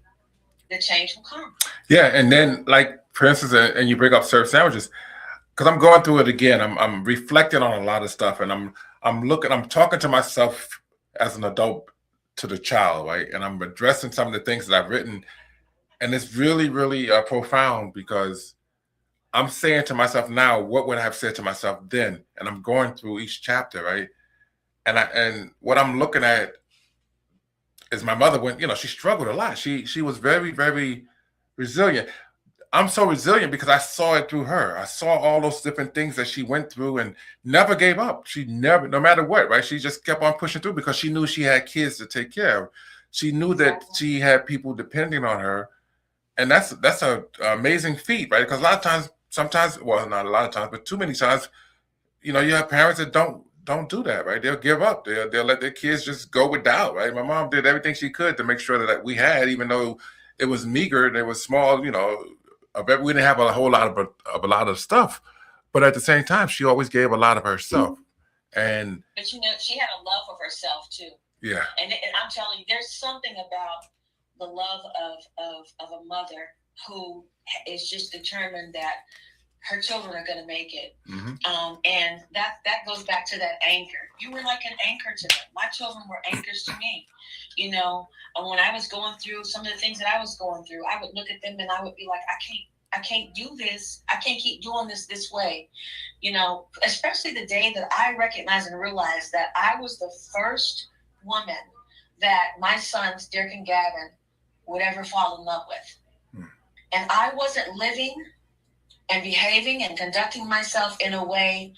the change will come. Yeah, and then like for instance, and you bring up served sandwiches, because I'm going through it again. I'm reflecting on a lot of stuff, and I'm talking to myself as an adult to the child, right? And I'm addressing some of the things that I've written, and it's really, really profound because I'm saying to myself now, what would I have said to myself then? And I'm going through each chapter, right? And what I'm looking at is my mother went, she struggled a lot. She was very, very resilient. I'm so resilient because I saw it through her. I saw all those different things that she went through and never gave up. She never, no matter what, right? She just kept on pushing through because she knew she had kids to take care of. She knew that she had people depending on her. And that's an amazing feat, right? Because a lot of times, sometimes, well, not a lot of times, but too many times, you have parents that don't do that, right? They'll give up. They'll let their kids just go without, right? My mom did everything she could to make sure that we had, even though it was meager, and it was small, we didn't have a whole lot of a lot of stuff, but at the same time, she always gave a lot of herself. And but she had a love of herself too. Yeah. And I'm telling you, there's something about the love of a mother who is just determined that her children are going to make it. Mm-hmm. And that goes back to that anchor. You were like an anchor to them. My children were anchors to me. And when I was going through some of the things that I was going through, I would look at them and I would be like, I can't do this. I can't keep doing this way. Especially the day that I recognized and realized that I was the first woman that my sons, Derek and Gavin, would ever fall in love with. Mm. And I wasn't living and behaving and conducting myself in a way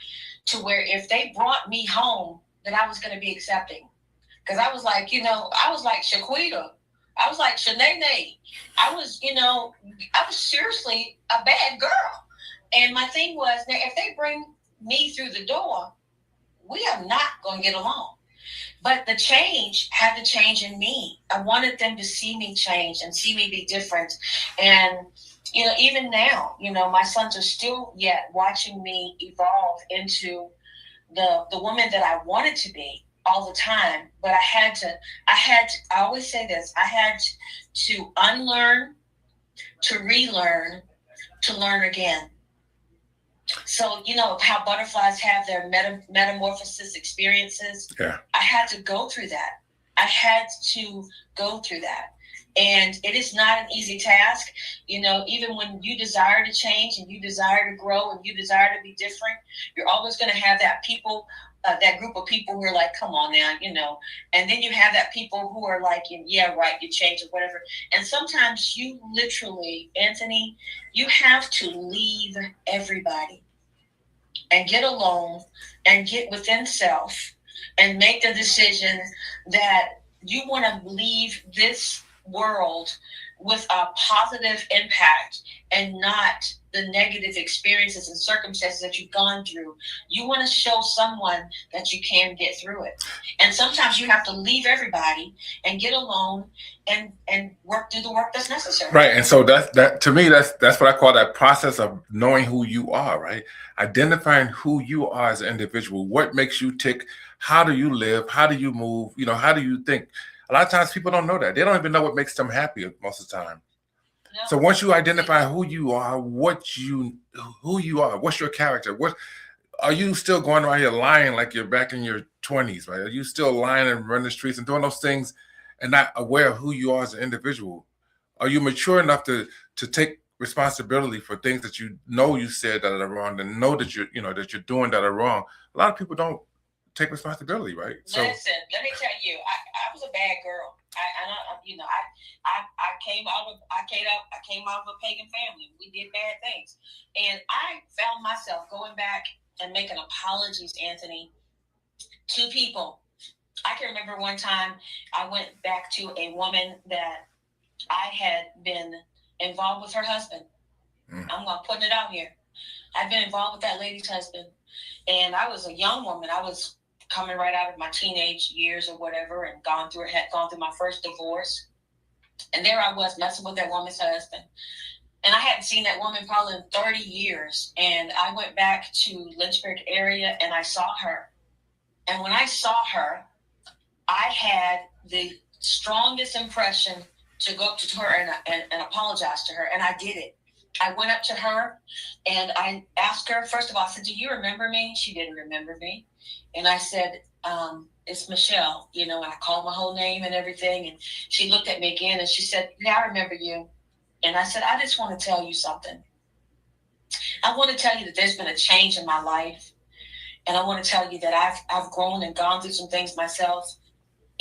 to where if they brought me home, that I was going to be accepting. Because I was like, I was like Shaquita. I was like Shanae. I was seriously a bad girl. And my thing was, now if they bring me through the door, we are not going to get along. But the change had to change in me. I wanted them to see me change and see me be different. And even now, my sons are still yet watching me evolve into the woman that I wanted to be all the time. But I always say this, I had to unlearn, to relearn, to learn again. So, how butterflies have their metamorphosis experiences. Yeah. I had to go through that. And it is not an easy task. Even when you desire to change and you desire to grow and you desire to be different, you're always going to have that that group of people who are like, come on now, and then you have that people who are like, yeah, right, you change or whatever. And sometimes you literally, Anthony, you have to leave everybody and get alone and get within self and make the decision that you want to leave this world with a positive impact and not the negative experiences and circumstances that you've gone through. You want to show someone that you can get through it. And sometimes you have to leave everybody and get alone and do the work that's necessary. Right. And so that to me, that's what I call that process of knowing who you are, right? Identifying who you are as an individual, what makes you tick, how do you live, how do you move, how do you think? A lot of times people don't know that. They don't even know what makes them happy most of the time. No. So once you identify who you are, what's your character? What are you still going around here lying like you're back in your 20s, right? Are you still lying and running the streets and doing those things and not aware of who you are as an individual? Are you mature enough to take responsibility for things that you said that are wrong and know that you're doing that are wrong? A lot of people don't take responsibility, right? So listen, let me tell you, I was a bad girl. I came out of a pagan family. We did bad things, and I found myself going back and making apologies, Anthony, to people. I can remember one time I went back to a woman that I had been involved with her husband. I'm going to put it out here. I've been involved with that lady's husband, and I was a young woman. I was coming right out of my teenage years or whatever, and had gone through my first divorce. And there I was messing with that woman's husband. And I hadn't seen that woman probably in 30 years. And I went back to Lynchburg area and I saw her. And when I saw her, I had the strongest impression to go up to her and apologize to her. And I did it. I went up to her and I asked her, first of all, I said, do you remember me? She didn't remember me. And I said, it's Michelle, and I called my whole name and everything. And she looked at me again and she said, yeah, I remember you. And I said, I just want to tell you something. I want to tell you that there's been a change in my life. And I want to tell you that I've grown and gone through some things myself.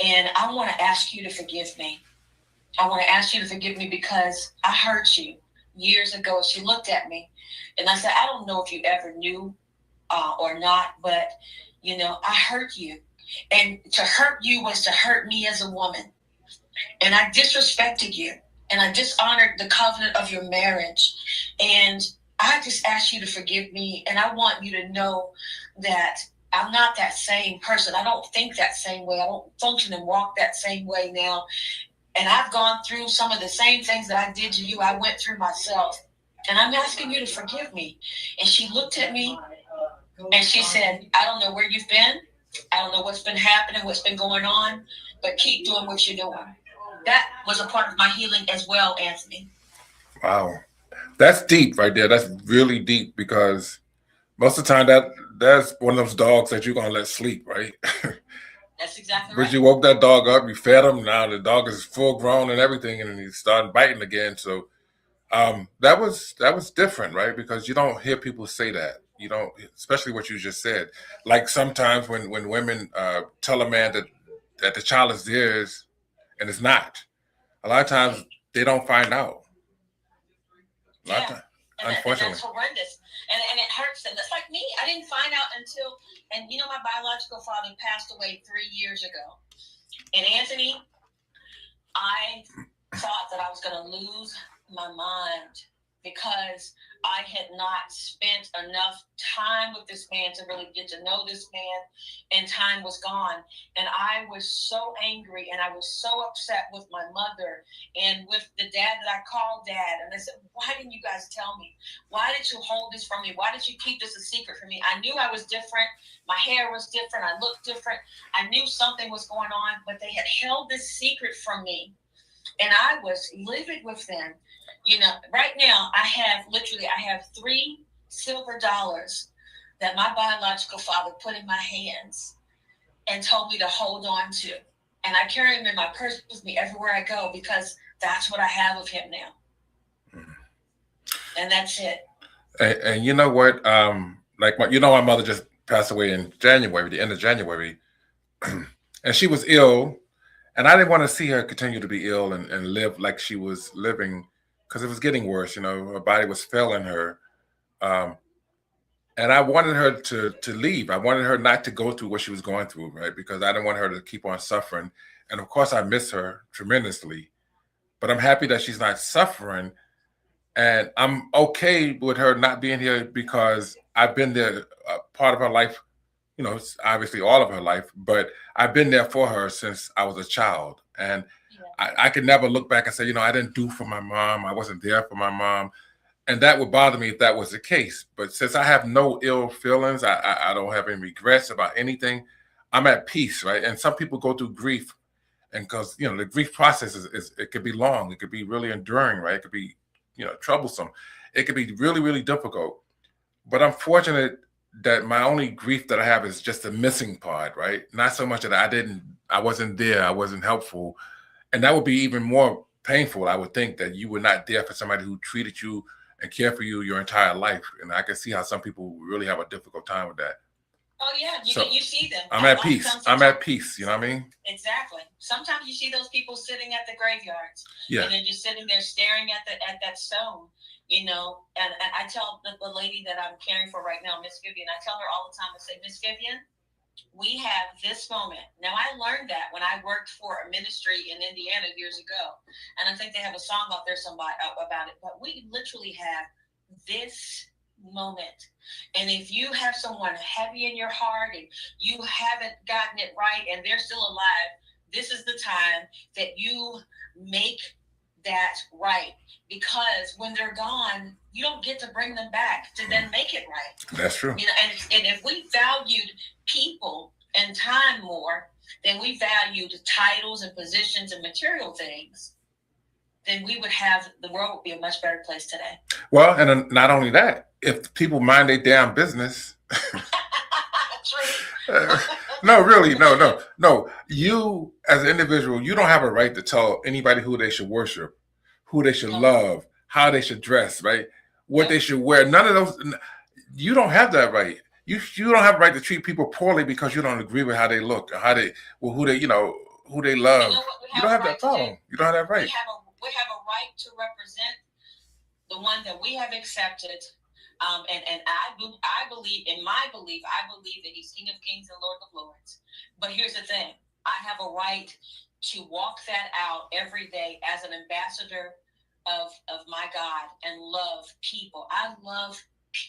And I want to ask you to forgive me. I want to ask you to forgive me because I hurt you years ago. She looked at me and I said, I don't know if you ever knew or not, but, I hurt you. And to hurt you was to hurt me as a woman. And I disrespected you. And I dishonored the covenant of your marriage. And I just ask you to forgive me. And I want you to know that I'm not that same person. I don't think that same way. I don't function and walk that same way now. And I've gone through some of the same things that I did to you. I went through myself. And I'm asking you to forgive me. And she looked at me and she said, I don't know where you've been. I don't know what's been happening, what's been going on, but keep doing what you're doing. That was a part of my healing as well, Anthony. Wow. That's deep right there. That's really deep because most of the time that's one of those dogs that you're going to let sleep, right? That's exactly right. But you woke that dog up, you fed him. Now the dog is full grown and everything, and he's starting biting again. So that was different, right? Because you don't hear people say that. You don't, especially what you just said. Like sometimes when women tell a man that the child is theirs and it's not, a lot of times they don't find out. A lot of times, unfortunately. And that's horrendous. And it hurts them. That's like me. I didn't find out until, my biological father passed away 3 years ago. And Anthony, I thought that I was going to lose my mind because I had not spent enough time with this man to really get to know this man, and time was gone. And I was so angry and I was so upset with my mother and with the dad that I called dad. And I said, why didn't you guys tell me? Why did you hold this from me? Why did you keep this a secret from me? I knew I was different. My hair was different. I looked different. I knew something was going on, but they had held this secret from me. And I was livid with them. Right now I have 3 silver dollars that my biological father put in my hands and told me to hold on to. And I carry them in my purse with me everywhere I go because that's what I have of him now. And that's it. And you know what? My mother just passed away in January, the end of January. And she was ill. And I didn't want to see her continue to be ill and live like she was living because it was getting worse. Her body was failing her. And I wanted her to leave. I wanted her not to go through what she was going through, right? Because I didn't want her to keep on suffering. And of course, I miss her tremendously. But I'm happy that she's not suffering. And I'm okay with her not being here because I've been there part of her life. It's obviously all of her life, but I've been there for her since I was a child. And I could never look back and say, I didn't do for my mom. I wasn't there for my mom. And that would bother me if that was the case. But since I have no ill feelings, I don't have any regrets about anything. I'm at peace, right? And some people go through grief. And because, the grief process it could be long. It could be really enduring, right? It could be, troublesome. It could be really, really difficult. But I'm fortunate that my only grief that I have is just the missing part, right? Not so much that I wasn't there, I wasn't helpful. And that would be even more painful, I would think, that you were not there for somebody who treated you and cared for you your entire life. And I can see how some people really have a difficult time with that. Oh yeah, you see them. I'm at peace. I'm at peace. You know what I mean? Exactly. Sometimes you see those people sitting at the graveyards. Yeah. And they're just sitting there staring at that stone. And I tell the lady that I'm caring for right now, Miss Vivian, I tell her all the time, I say, Miss Vivian, we have this moment. Now, I learned that when I worked for a ministry in Indiana years ago. And I think they have a song out there about it. But we literally have this moment. And if you have someone heavy in your heart and you haven't gotten it right and they're still alive, this is the time that you make that right. Because when they're gone, you don't get to bring them back to then make it right. That's true. You know, and if we valued people and time more than we valued titles and positions and material things, then we would have, the world would be a much better place today. Well, and not only that, if people mind their damn business. No, really, no. You as an individual, you don't have a right to tell anybody who they should worship, who they should love, how they should dress, right? What they should wear. None of those. You don't have that right. You don't have a right to treat people poorly because you don't agree with how they look or how they, well, who they, who they love. You don't have that problem. You don't have that right. We have a right to represent the one that we have accepted. And I believe, in my belief, I believe that he's King of Kings and Lord of Lords. But here's the thing. I have a right to walk that out every day as an ambassador of my God and love people. I love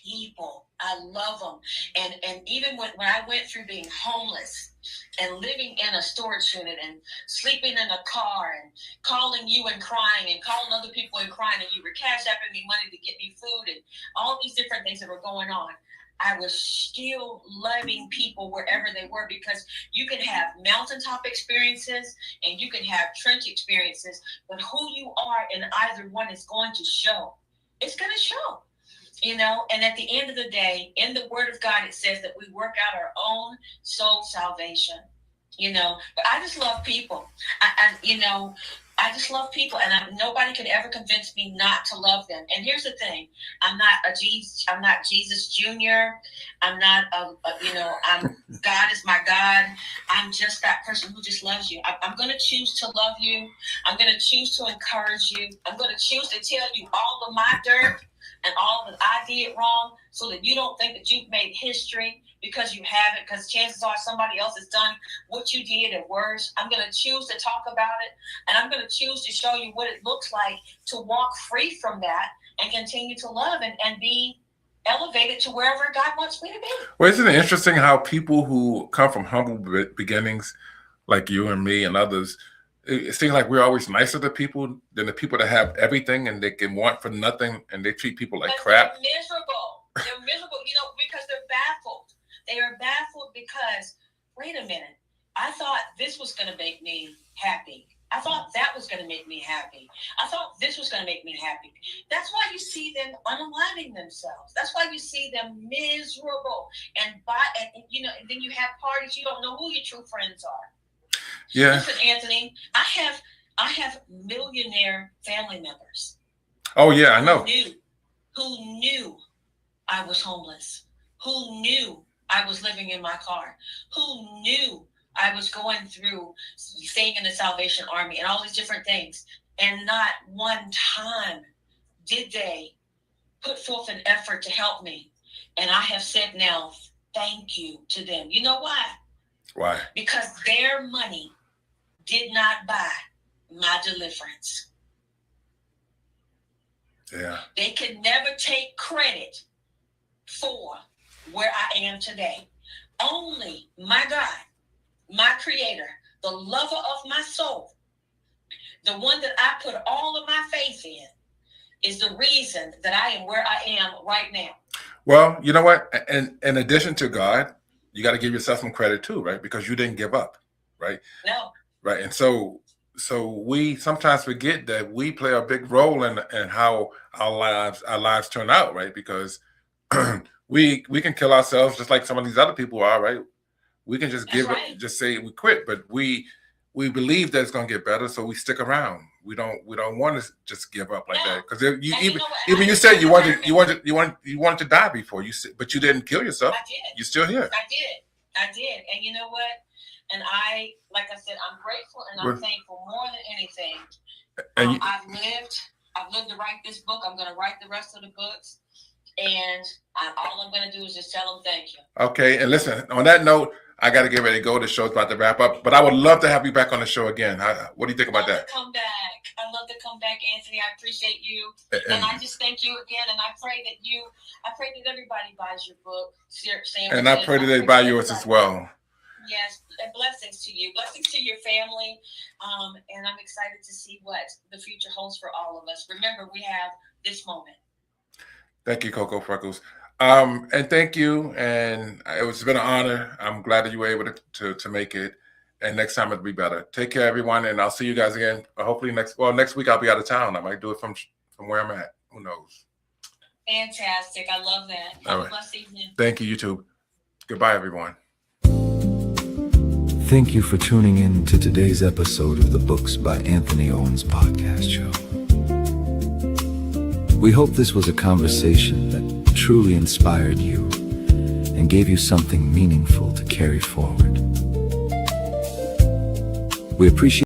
people. I love them. And even when I went through being homeless and living in a storage unit and sleeping in a car and calling you and crying and calling other people and crying, and you were cash apping me money to get me food and all these different things that were going on, I was still loving people wherever they were, because you can have mountaintop experiences and you can have trench experiences, but who you are in either one is going to show. It's going to show. And at the end of the day, in the Word of God, it says that we work out our own soul salvation, but I just love people. I just love people, and nobody can ever convince me not to love them. And here's the thing: I'm not Jesus Jr. I'm not I'm God is my God. I'm just that person who just loves you. I'm going to choose to love you. I'm going to choose to encourage you. I'm going to choose to tell you all of my dirt and all that I did wrong, so that you don't think that you've made history, because you haven't, because chances are somebody else has done what you did and worse. I'm going to choose to talk about it, and I'm going to choose to show you what it looks like to walk free from that and continue to love and be elevated to wherever God wants me to be. Well, isn't it interesting how people who come from humble beginnings, like you and me and others, it seems like we're always nicer to people than the people that have everything and they can want for nothing, and they treat people like crap. They're miserable. They're miserable, because they're baffled. They are baffled because, wait a minute, I thought this was going to make me happy. I thought that was going to make me happy. I thought this was going to make me happy. That's why you see them unaliving themselves. That's why you see them miserable. And then you have parties, you don't know who your true friends are. Yeah. Listen, Anthony, I have millionaire family members. Oh yeah, I know. Who knew I was homeless? Who knew I was living in my car? Who knew I was going through staying in the Salvation Army and all these different things? And not one time did they put forth an effort to help me. And I have said now, thank you to them. You know why? Why? Because their money did not buy my deliverance. Yeah. They could never take credit for where I am today. Only my God, my Creator, the lover of my soul, the one that I put all of my faith in, is the reason that I am where I am right now. Well, you know what? And in addition to God, you got to give yourself some credit too, right? Because you didn't give up, right? No. Right. And so we sometimes forget that we play a big role in how our lives turn out, right? Because we can kill ourselves just like some of these other people are, right? We can just just say we quit, but we believe that it's going to get better, so we stick around. We don't want to just give up like that, because even you said you wanted to die before but you didn't kill yourself. I did. You're still here. I did, and you know what? And like I said, I'm grateful and I'm thankful more than anything. And I've lived to write this book. I'm going to write the rest of the books, and all I'm going to do is just tell them thank you. Okay, and listen, on that note, I got to get ready to go. The show's about to wrap up, but I would love to have you back on the show again. What do you think about that? Come back. I love to come back, Anthony. I appreciate you, and I just thank you again. And I pray that everybody buys your book. And I pray that they buy yours as well. Yes, and blessings to you, blessings to your family, and I'm excited to see what the future holds for all of us. Remember, we have this moment. Thank you, Coco Freckles. And thank you. And it's been an honor. I'm glad that you were able to make it. And next time it'll be better. Take care, everyone. And I'll see you guys again. Hopefully next week I'll be out of town. I might do it from where I'm at. Who knows? Fantastic. I love that. Have a blessed evening. Thank you, YouTube. Goodbye, everyone. Thank you for tuning in to today's episode of the Books by Anthony Owens podcast show. We hope this was a conversation that truly inspired you and gave you something meaningful to carry forward. We appreciate